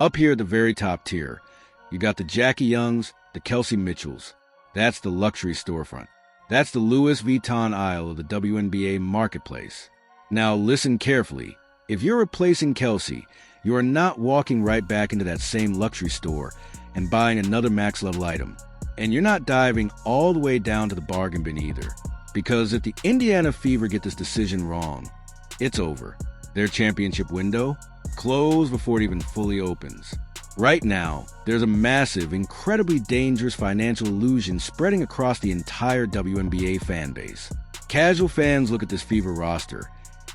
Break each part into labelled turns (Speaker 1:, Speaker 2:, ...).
Speaker 1: Up here at the very top tier, you got the Jackie Youngs, the Kelsey Mitchells. That's the luxury storefront. That's the Louis Vuitton aisle of the WNBA marketplace. Now listen carefully. If you're replacing Kelsey, you are not walking right back into that same luxury store and buying another max level item. And you're not diving all the way down to the bargain bin either. Because if the Indiana Fever get this decision wrong, it's over. Their championship window closed before it even fully opens. Right now, there's a massive, incredibly dangerous financial illusion spreading across the entire WNBA fan base. Casual fans look at this Fever roster,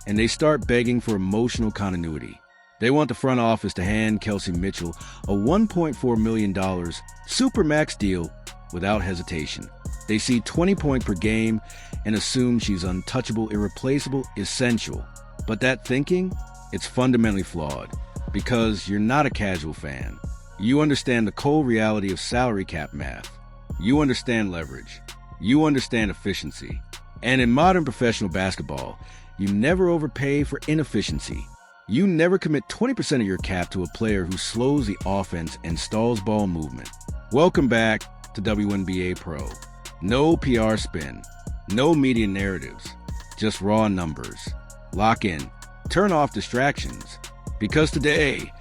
Speaker 1: and they start begging for emotional continuity. They want the front office to hand Kelsey Mitchell a $1.4 million supermax deal without hesitation. They see 20 points per game and assume she's untouchable, irreplaceable, essential. But that thinking, it's fundamentally flawed, because you're not a casual fan. You understand the cold reality of salary cap math. You understand leverage. You understand efficiency. And in modern professional basketball, you never overpay for inefficiency. You never commit 20% of your cap to a player who slows the offense and stalls ball movement. Welcome back to WNBA Pro. No PR spin, no media narratives, just raw numbers. Lock in, turn off distractions, because today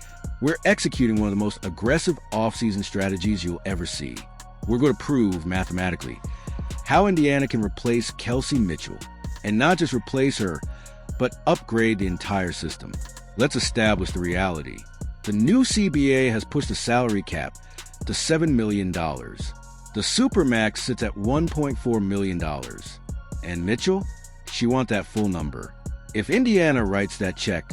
Speaker 1: we're executing one of the most aggressive offseason strategies you'll ever see. We're going to prove mathematically how Indiana can replace Kelsey Mitchell, and not just replace her, but upgrade the entire system. Let's establish the reality. The new CBA has pushed the salary cap to $7 million. The supermax sits at $1.4 million. And Mitchell, she wants that full number. If Indiana writes that check,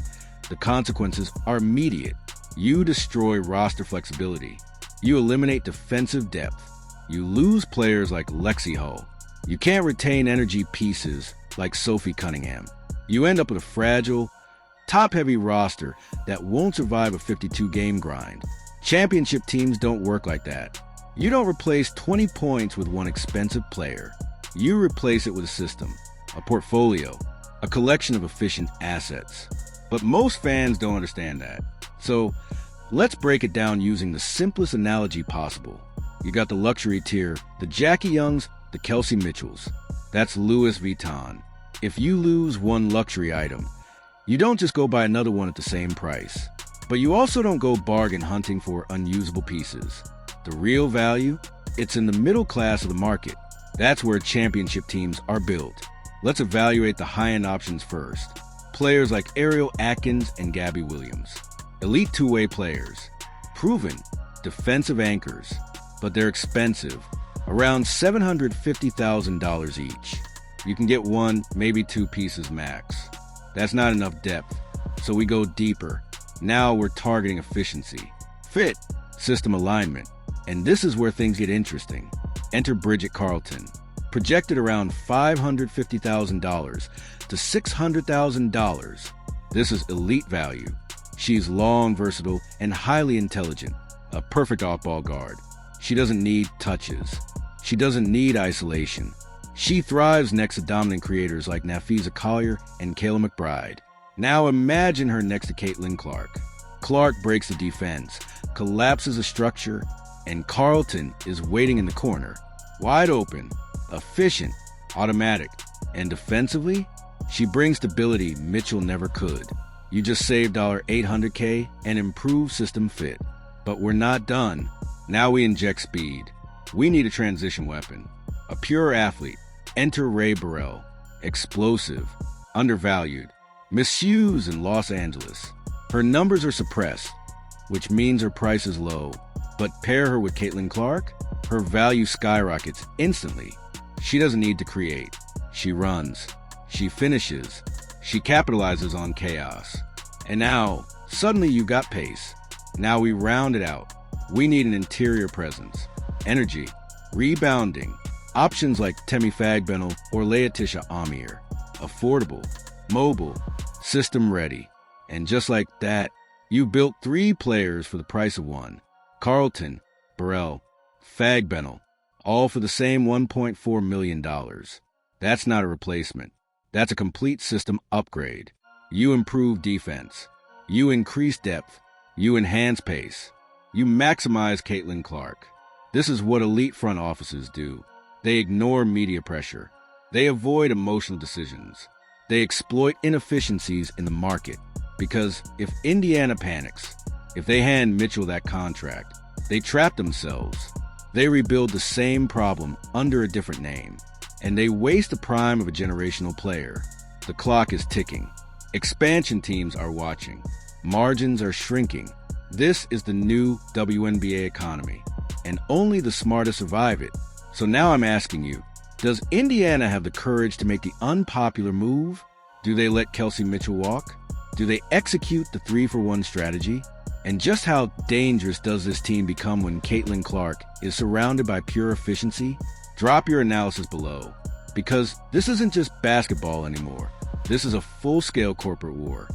Speaker 1: the consequences are immediate. You destroy roster flexibility. You eliminate defensive depth. You lose players like Lexi Hull. You can't retain energy pieces like Sophie Cunningham. You end up with a fragile, top-heavy roster that won't survive a 52-game grind. Championship teams don't work like that. You don't replace 20 points with one expensive player. You replace it with a system, a portfolio, a collection of efficient assets. But most fans don't understand that. So let's break it down using the simplest analogy possible. You got the luxury tier, the Jackie Youngs, the Kelsey Mitchells. That's Louis Vuitton. If you lose one luxury item, you don't just go buy another one at the same price. But you also don't go bargain hunting for unusable pieces. The real value, it's in the middle class of the market. That's where championship teams are built. Let's evaluate the high-end options first. Players like Ariel Atkins and Gabby Williams. Elite two-way players. Proven defensive anchors. But they're expensive. Around $750,000 each. You can get one, maybe two pieces max. That's not enough depth, so we go deeper. Now we're targeting efficiency. Fit, system alignment. And this is where things get interesting. Enter Bridget Carleton. Projected around $550,000 to $600,000. This is elite value. She's long, versatile, and highly intelligent. A perfect off-ball guard. She doesn't need touches. She doesn't need isolation. She thrives next to dominant creators like Nafisa Collier and Kayla McBride. Now imagine her next to Caitlin Clark. Clark breaks the defense, collapses the structure, and Carleton is waiting in the corner. Wide open, efficient, automatic, and defensively, she brings stability Mitchell never could. You just saved $800K and improved system fit. But we're not done. Now we inject speed. We need a transition weapon. A pure athlete. Enter Rae Burrell. Explosive. Undervalued. Misused in Los Angeles. Her numbers are suppressed, which means her price is low. But pair her with Caitlin Clark, her value skyrockets instantly. She doesn't need to create. She runs. She finishes. She capitalizes on chaos. And now, suddenly you got pace. Now we round it out. We need an interior presence. Energy. Rebounding. Options like Temi Fagbenle or Laetitia Amir. Affordable. Mobile. System ready. And just like that, you built 3 players for the price of one. Carleton, Burrell, Fagbenle, all for the same $1.4 million. That's not a replacement. That's a complete system upgrade. You improve defense. You increase depth. You enhance pace. You maximize Caitlin Clark. This is what elite front offices do. They ignore media pressure. They avoid emotional decisions. They exploit inefficiencies in the market. Because if Indiana panics, if they hand Mitchell that contract, they trap themselves. They rebuild the same problem under a different name. And they waste the prime of a generational player. The clock is ticking. Expansion teams are watching. Margins are shrinking. This is the new WNBA economy. And only the smartest survive it. So now I'm asking you, does Indiana have the courage to make the unpopular move? Do they let Kelsey Mitchell walk? Do they execute the 3-for-1 strategy? And just how dangerous does this team become when Caitlin Clark is surrounded by pure efficiency? Drop your analysis below, because this isn't just basketball anymore. This is a full-scale corporate war.